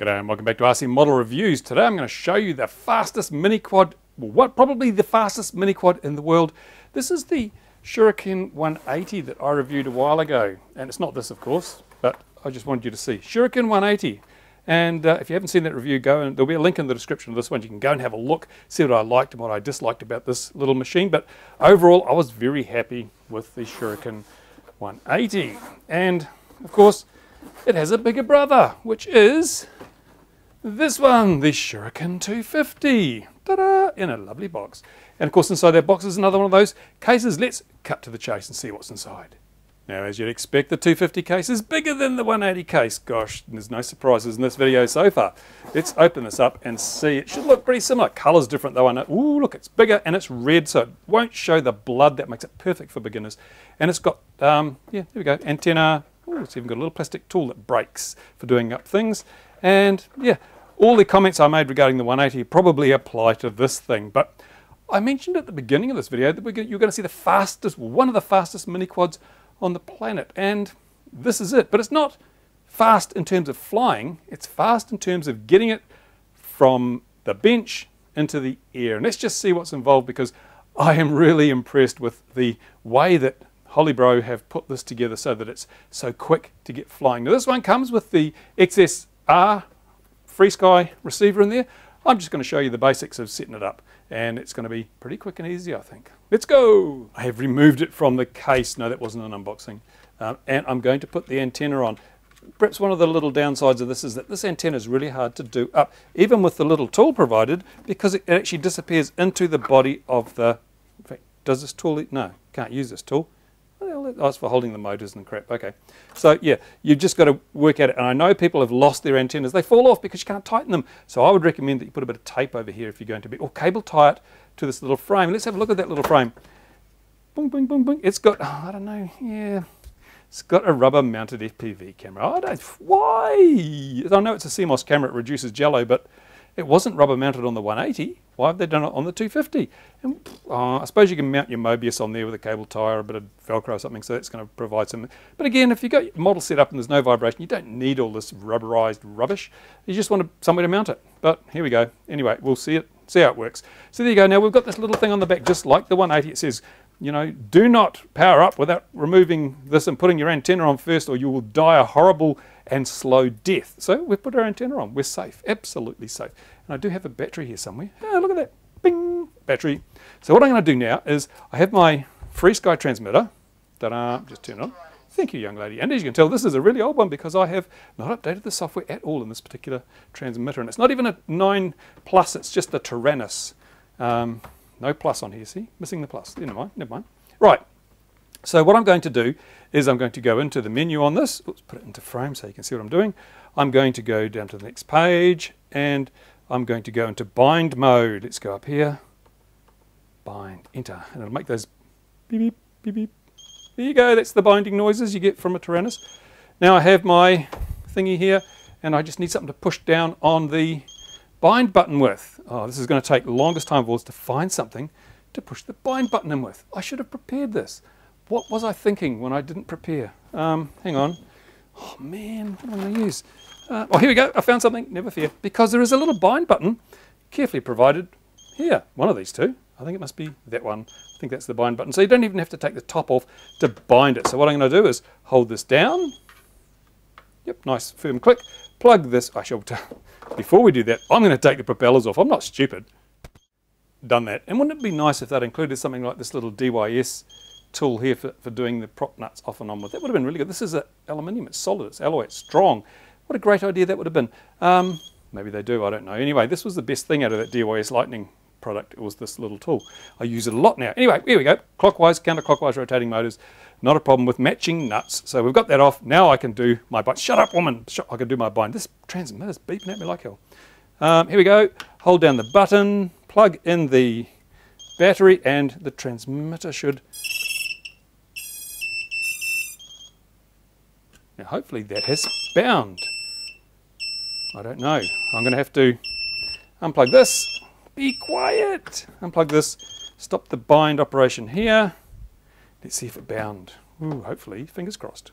G'day and welcome back to RC Model Reviews. Today I'm going to show you the fastest mini quad, probably the fastest mini quad in the world. This is the Shuriken 180 that I reviewed a while ago. And it's not this, of course, but I just wanted you to see. Shuriken 180. And if you haven't seen that review, go and there'll be a link in the description of this one. You can go and have a look, see what I liked and what I disliked about this little machine. But overall, I was very happy with the Shuriken 180. And of course, it has a bigger brother, which is this one, the Shuriken 250. Ta-da! In a lovely box. And of course, inside that box is another one of those cases. Let's cut to the chase and see what's inside. Now, as you'd expect, the 250 case is bigger than the 180 case. Gosh, there's no surprises in this video so far. Let's open this up and see. It should look pretty similar. Color's different though, I know. Ooh, look, it's bigger and it's red, so it won't show the blood. That makes it perfect for beginners. And it's got, yeah, there we go, antenna. Ooh, it's even got a little plastic tool that breaks for doing up things. And yeah, all the comments I made regarding the 180 probably apply to this thing. But I mentioned at the beginning of this video that you're going to see the fastest, one of the fastest mini quads on the planet. And this is it. But it's not fast in terms of flying. It's fast in terms of getting it from the bench into the air. And let's just see what's involved, because I am really impressed with the way that Holybro have put this together so that it's so quick to get flying. Now this one comes with the XSR FreeSky receiver in there. I'm just going to show you the basics of setting it up, and it's going to be pretty quick and easy, I think. Let's go! I have removed it from the case. No, that wasn't an unboxing. And I'm going to put the antenna on. Perhaps one of the little downsides of this is that this antenna is really hard to do up, even with the little tool provided, because it actually disappears into the body of the... In fact, does this tool... No, can't use this tool. Oh, it's for holding the motors and crap. Okay. So yeah, you've just got to work at it. And I know people have lost their antennas. They fall off because you can't tighten them. So I would recommend that you put a bit of tape over here if you're going to be, or cable tie it to this little frame. Let's have a look at that little frame. Boom, boom, boom, boom. It's got, oh, I don't know, yeah. It's got a rubber mounted FPV camera. I don't, why? I know it's a CMOS camera, it reduces jello, but it wasn't rubber mounted on the 180. Why have they done it on the 250? And I suppose you can mount your Mobius on there with a cable tie or a bit of Velcro or something, so that's going to provide some. But again, if you've got your model set up and there's no vibration, you don't need all this rubberized rubbish. You just want somewhere to mount it. But here we go. Anyway, we'll see how it works. So there you go. Now we've got this little thing on the back, just like the 180. It says, you know, do not power up without removing this and putting your antenna on first, or you will die a horrible and slow death. So we've put our antenna on. We're safe, absolutely safe. And I do have a battery here somewhere. Oh, look at that, bing, battery. So what I'm going to do now is I have my FreeSky transmitter. Ta-da, just turn it on. Thank you, young lady. And as you can tell, this is a really old one because I have not updated the software at all in this particular transmitter. And it's not even a 9 plus, it's just a Tyrannus. No plus on here, see? Missing the plus. Never mind, never mind. Right. So what I'm going to do is I'm going to go into the menu on this. Oops, put it into frame so you can see what I'm doing. I'm going to go down to the next page, and I'm going to go into bind mode. Let's go up here. Bind, enter. And it'll make those beep, beep, beep, beep. There you go. That's the binding noises you get from a Tyrannus. Now I have my thingy here, and I just need something to push down on the bind button with. Oh, this is going to take the longest time of all to find something to push the bind button in with. I should have prepared this. What was I thinking when I didn't prepare? Hang on. Oh man, what am I going to use? Oh, here we go. I found something. Never fear. Because there is a little bind button carefully provided here. One of these two. I think it must be that one. I think that's the bind button. So you don't even have to take the top off to bind it. So what I'm going to do is hold this down. Yep, nice firm click. Plug this. I shall. Before we do that, I'm going to take the propellers off. I'm not stupid. Done that. And wouldn't it be nice if that included something like this little DYS tool here for doing the prop nuts off and on with? That would have been really good. This is aluminium. It's solid. It's alloy. It's strong. What a great idea that would have been. Maybe they do. I don't know. Anyway, this was the best thing out of that DYS Lightning product. It was this little tool. I use it a lot now. Anyway, here we go. Clockwise, counterclockwise rotating motors. Not a problem with matching nuts. So we've got that off. Now I can do my bind. Shut up, woman. I can do my bind. This transmitter's beeping at me like hell. Here we go. Hold down the button. Plug in the battery, and the transmitter should... Now hopefully that has bound. I don't know. I'm going to have to unplug this. Be quiet. Unplug this. Stop the bind operation here. Let's see if it bound. Ooh, hopefully, fingers crossed.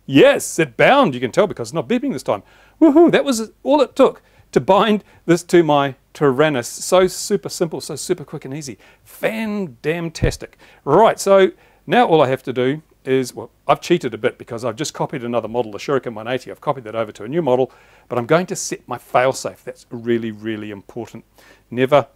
Yes, it bound, you can tell because it's not beeping this time. Woohoo, that was all it took to bind this to my Tyrannus. So super simple, so super quick and easy. Fan-damn-tastic. Right, so now all I have to do is, well, I've cheated a bit because I've just copied another model, the Shuriken 180. I've copied that over to a new model, but I'm going to set my failsafe. That's really, really important. Never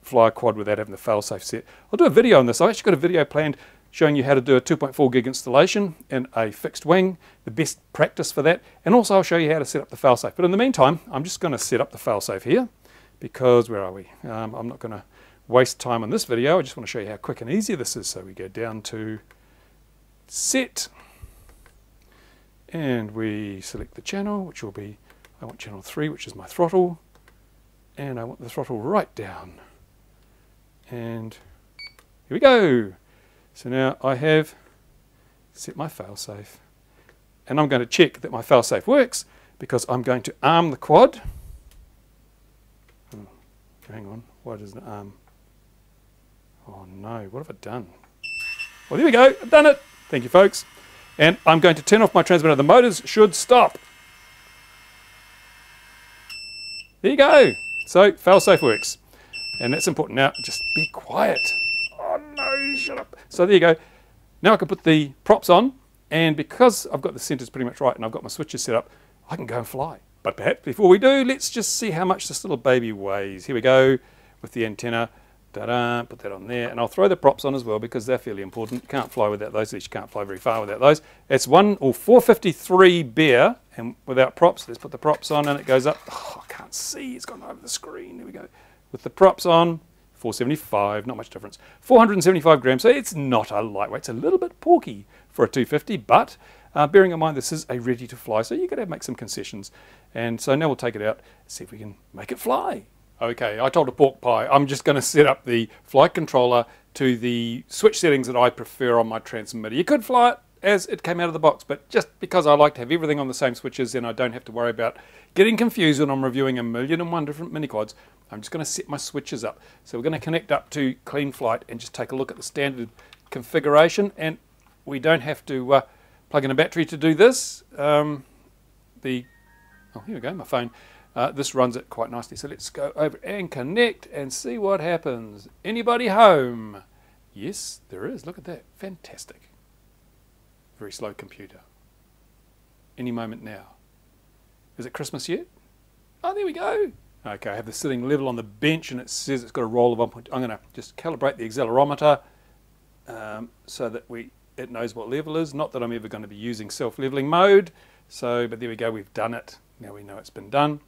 fly a quad without having the failsafe set. I'll do a video on this. I've actually got a video planned showing you how to do a 2.4 gig installation in a fixed wing, the best practice for that, and also I'll show you how to set up the failsafe. But in the meantime, I'm just going to set up the failsafe here because, where are we? I'm not going to waste time on this video. I just want to show you how quick and easy this is. So we go down to set, and we select the channel, which will be, I want channel 3, which is my throttle, and I want the throttle right down. And here we go. So now I have set my failsafe, and I'm going to check that my failsafe works because I'm going to arm the quad. Hang on, why doesn't it arm? Oh no, what have I done? Well, there we go, I've done it. Thank you, folks. And I'm going to turn off my transmitter. The motors should stop. There you go. So failsafe works, and that's important. Now just be quiet. Oh no, shut up. So there you go. Now I can put the props on, and because I've got the centers pretty much right and I've got my switches set up, I can go and fly. But perhaps before we do, let's just see how much this little baby weighs. Here we go with the antenna. Ta-da, put that on there, and I'll throw the props on as well because they're fairly important. You can't fly without those, at least you can't fly very far without those. It's 453 bare, and without props, let's put the props on and it goes up. Oh, I can't see, it's gone over the screen. There we go. With the props on, 475, not much difference. 475 grams, so it's not a lightweight. It's a little bit porky for a 250, but bearing in mind this is a ready to fly, so you've got to make some concessions. And so now we'll take it out, see if we can make it fly. Okay, I told a pork pie, I'm just going to set up the flight controller to the switch settings that I prefer on my transmitter. You could fly it as it came out of the box, but just because I like to have everything on the same switches, then I don't have to worry about getting confused when I'm reviewing 1,000,001 different mini quads. I'm just going to set my switches up. So we're going to connect up to Clean Flight and just take a look at the standard configuration, and we don't have to plug in a battery to do this. Oh, here we go, my phone. This runs it quite nicely. So let's go over and connect and see what happens. Anybody home? Yes, there is. Look at that. Fantastic. Very slow computer. Any moment now. Is it Christmas yet? Oh, there we go. Okay, I have the sitting level on the bench and it says it's got a roll of 1. I'm going to just calibrate the accelerometer so that it knows what level is. Not that I'm ever going to be using self-leveling mode. So, but there we go. We've done it. Now we know it's been done.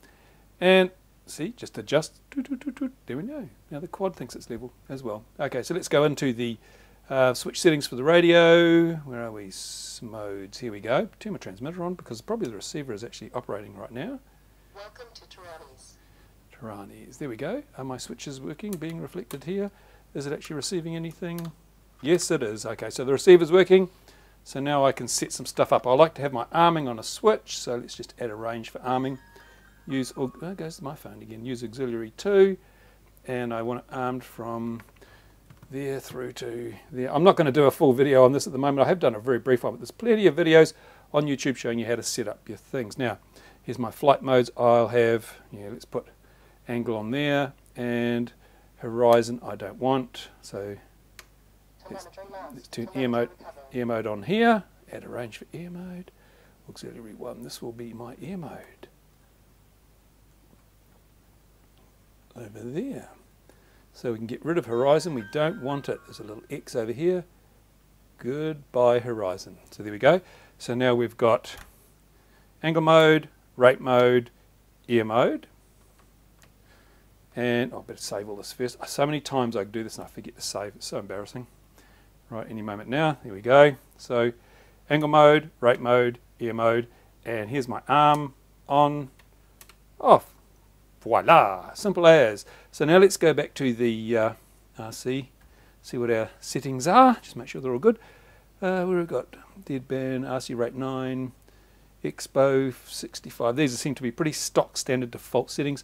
And see, just adjust. There we go. Now the quad thinks it's level as well. Okay, so let's go into the switch settings for the radio. Where are we? Modes. Here we go. Turn my transmitter on because probably the receiver is actually operating right now. Welcome to Tyrannus. Tyrannus. There we go. Are my switches working? Being reflected here. Is it actually receiving anything? Yes, it is. Okay, so the receiver's working. So now I can set some stuff up. I like to have my arming on a switch. So let's just add a range for arming. Use, oh, there goes my phone again. Use auxiliary 2, and I want it armed from there through to there. I'm not going to do a full video on this at the moment. I have done a very brief one, but there's plenty of videos on YouTube showing you how to set up your things. Now, here's my flight modes. I'll have, let's put angle on there, and horizon I don't want. So let's turn air mode on here. Add a range for air mode. Auxiliary 1. This will be my air mode. Over there. So we can get rid of horizon. We don't want it. There's a little X over here. Goodbye horizon. So there we go. So now we've got angle mode, rate mode, air mode. And I better save all this first. So many times I do this and I forget to save. It's so embarrassing. Right, any moment now. There we go. So angle mode, rate mode, air mode. And here's my arm on, off. Voila, simple as. So now let's go back to the RC, see what our settings are. Just make sure they're all good. We've got deadband, RC rate 9, Expo 65. These seem to be pretty stock standard default settings.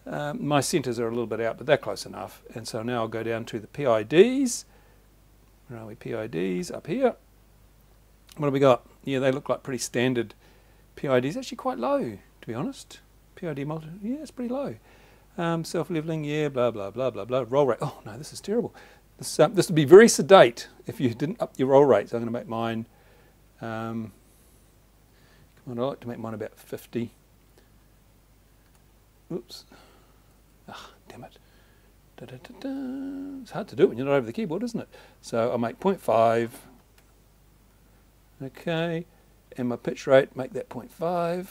My centers are a little bit out, but they're close enough. And so now I'll go down to the PIDs. Where are we? PIDs up here. What have we got? Yeah, they look like pretty standard PIDs. Actually quite low, to be honest. PID multi, yeah, it's pretty low. Self-leveling, yeah, blah, blah, blah, blah, blah. Roll rate, oh no, this is terrible. This would be very sedate if you didn't up your roll rate. So I'm going to make mine, come on, I like to make mine about 50. Oops. Ah, damn it. Da, da, da, da. It's hard to do it when you're not over the keyboard, isn't it? So I'll make 0.5. Okay. And my pitch rate, make that 0.5.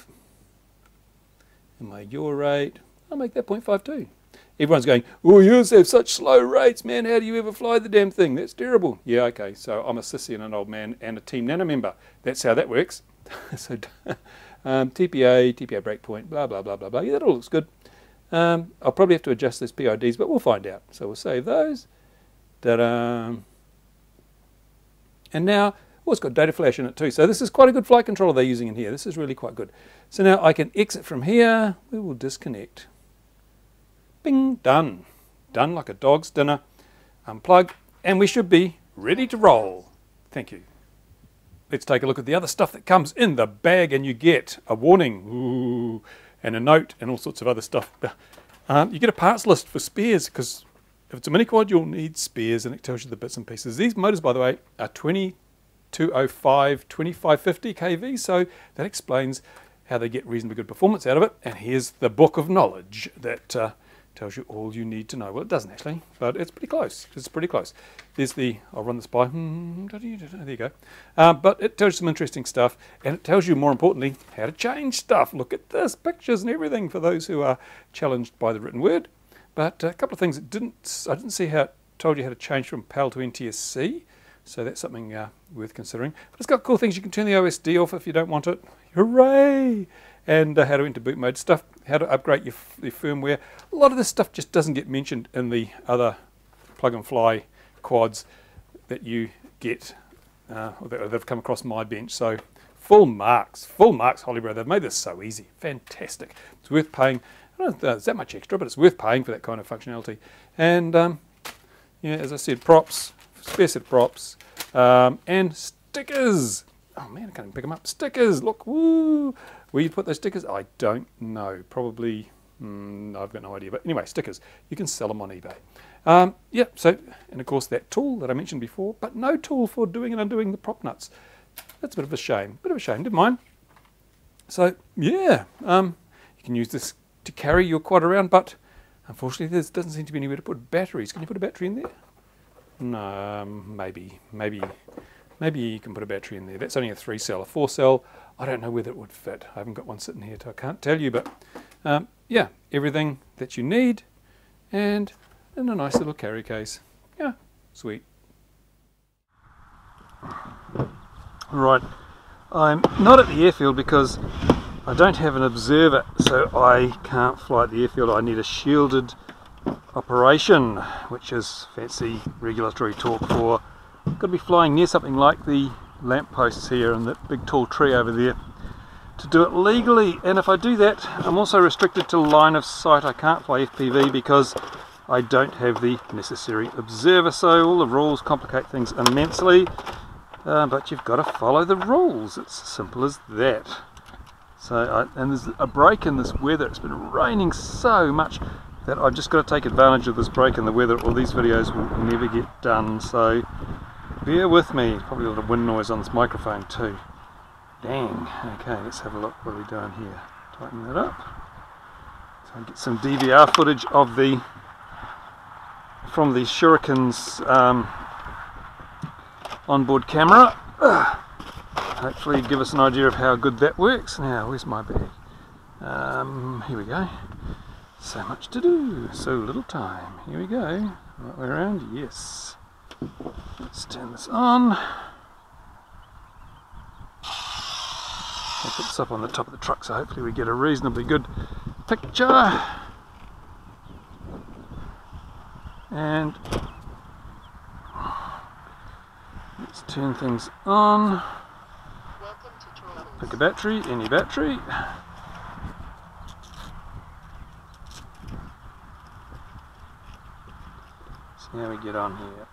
And my yaw rate, I'll make that 0.5 too. Everyone's going, oh, you have such slow rates, man. How do you ever fly the damn thing? That's terrible. Yeah, okay. So I'm a sissy and an old man and a Team Nano member. That's how that works. So TPA breakpoint, blah, blah, blah, blah, blah. Yeah, that all looks good. I'll probably have to adjust those PIDs, but we'll find out. So we'll save those. Ta-da. And now, oh, it's got data flash in it too. So this is quite a good flight controller they're using in here. This is really quite good. So now I can exit from here. We will disconnect. Bing, done. Done like a dog's dinner. Unplug, and we should be ready to roll. Thank you. Let's take a look at the other stuff that comes in the bag, and you get a warning, ooh, and a note, and all sorts of other stuff. You get a parts list for spares, because if it's a mini quad, you'll need spares, and it tells you the bits and pieces. These motors, by the way, are 2205, 2550 kV, so that explains how they get reasonably good performance out of it. And here's the book of knowledge that tells you all you need to know. Well, it doesn't actually, but it's pretty close. It's pretty close. There's the, I'll run this by, there you go. But it tells you some interesting stuff, and it tells you, more importantly, how to change stuff. Look at this, pictures and everything for those who are challenged by the written word. But a couple of things that I didn't see how it told you how to change from PAL to NTSC. So that's something worth considering. But it's got cool things. You can turn the OSD off if you don't want it. Hooray! And how to enter boot mode stuff, how to upgrade your firmware. A lot of this stuff just doesn't get mentioned in the other plug-and-fly quads that you get, or that have come across my bench. So full marks, Holybro. They've made this so easy. Fantastic. It's worth paying. I don't know if it's that much extra, but it's worth paying for that kind of functionality. And yeah, as I said, props, spare set props, and stickers. Oh man, I can't even pick them up. Stickers, look, woo! Where you put those stickers? I don't know. Probably, I've got no idea. But anyway, stickers. You can sell them on eBay. Yeah, so, and of course that tool that I mentioned before, but no tool for doing and undoing the prop nuts. That's a bit of a shame. Didn't mind. So, yeah, you can use this to carry your quad around, but unfortunately there doesn't seem to be anywhere to put batteries. Can you put a battery in there? No, maybe you can put a battery in there. That's only a 3-cell. A 4-cell, I don't know whether it would fit. I haven't got one sitting here, so I can't tell you, but yeah, everything that you need, and in a nice little carry case. Yeah, sweet. Right, I'm not at the airfield because I don't have an observer, so I can't fly at the airfield. I need a shielded operation, which is fancy regulatory talk for got to be flying near something like the lampposts here and that big tall tree over there to do it legally. And if I do that, I'm also restricted to line of sight. I can't fly FPV because I don't have the necessary observer. So all the rules complicate things immensely, but you've got to follow the rules. It's as simple as that. So and there's a break in this weather. It's been raining so much that I've just got to take advantage of this break in the weather, or these videos will never get done. So bear with me. Probably a lot of wind noise on this microphone too. Dang. Okay, let's have a look. What are we doing here? Tighten that up. So I get some DVR footage of from the Shuriken's onboard camera. Hopefully give us an idea of how good that works. Now, where's my bag? Here we go. So much to do, so little time. Here we go. Right way around, yes. Let's turn this on. I'll put this up on the top of the truck so hopefully we get a reasonably good picture. And let's turn things on. Pick a battery, any battery. See how we get on here.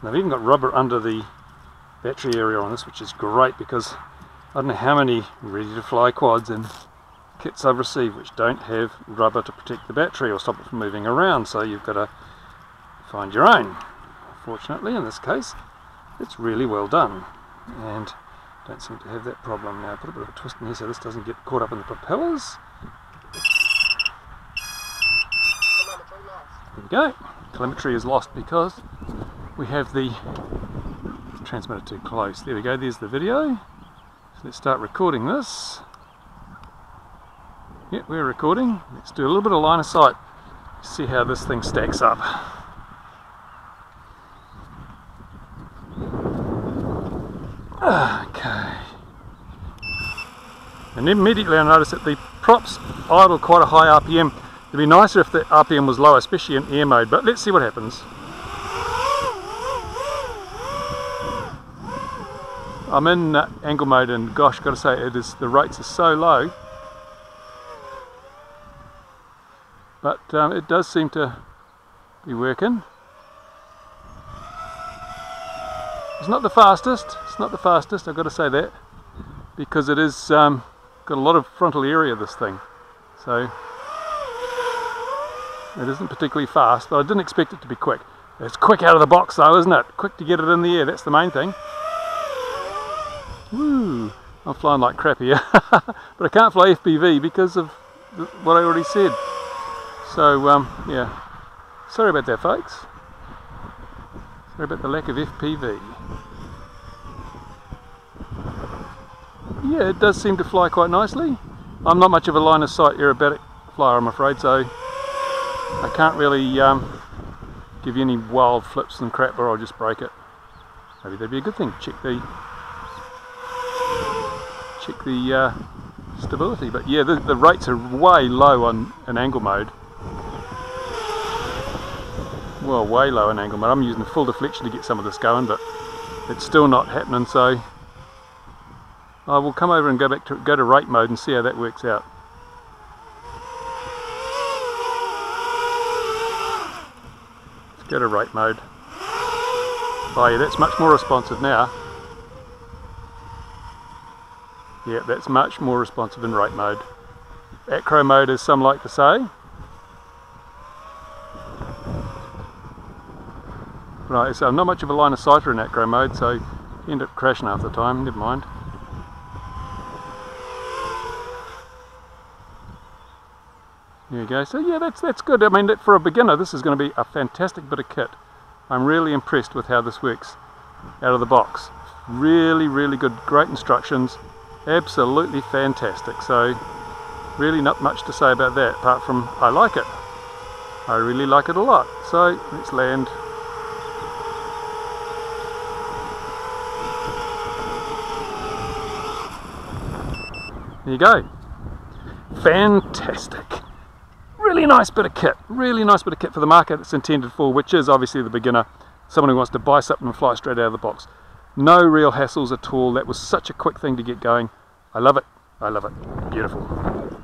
They've even got rubber under the battery area on this, which is great because I don't know how many ready to fly quads and kits I've received which don't have rubber to protect the battery or stop it from moving around, so you've got to find your own. Fortunately in this case it's really well done and don't seem to have that problem. Now put a bit of a twist in here so this doesn't get caught up in the propellers. There we go. Telemetry is lost because we have the transmitter too close. There we go, there's the video. So let's start recording this. Yep, we're recording. Let's do a little bit of line of sight. See how this thing stacks up. Okay. And immediately I noticed that the props idle quite a high RPM. It'd be nicer if the RPM was lower, especially in air mode, but let's see what happens. I'm in angle mode and gosh, gotta say the rates are so low. But it does seem to be working. It's not the fastest, I've got to say that, because it is got a lot of frontal area, this thing. So it isn't particularly fast, but I didn't expect it to be quick. It's quick out of the box though, isn't it? Quick to get it in the air, that's the main thing. Woo! I'm flying like crap here, but I can't fly FPV because of what I already said. So yeah, sorry about that folks. Sorry about the lack of FPV. Yeah, it does seem to fly quite nicely. I'm not much of a line of sight aerobatic flyer, I'm afraid, so I can't really give you any wild flips and crap or I'll just break it. Maybe that'd be a good thing. Check the stability, but yeah, the rates are way low in angle mode. Well, way low in angle mode. I'm using full deflection to get some of this going, but it's still not happening, so I will come over and go to rate mode and see how that works out. Let's go to rate mode. Oh yeah, that's much more responsive now. Yeah, that's much more responsive in rate mode. Acro mode, as some like to say. Right, so I'm not much of a line of sighter in acro mode, so you end up crashing half the time, never mind. There you go, so yeah, that's good. I mean, for a beginner, this is going to be a fantastic bit of kit. I'm really impressed with how this works out of the box. Really, really good, great instructions, absolutely fantastic. So, really not much to say about that, apart from I like it. I really like it a lot. So, let's land. There you go. Fantastic. Really nice bit of kit. Really nice bit of kit for the market it's intended for, which is obviously the beginner. Someone who wants to buy something and fly straight out of the box. No real hassles at all. That was such a quick thing to get going. I love it. I love it. Beautiful.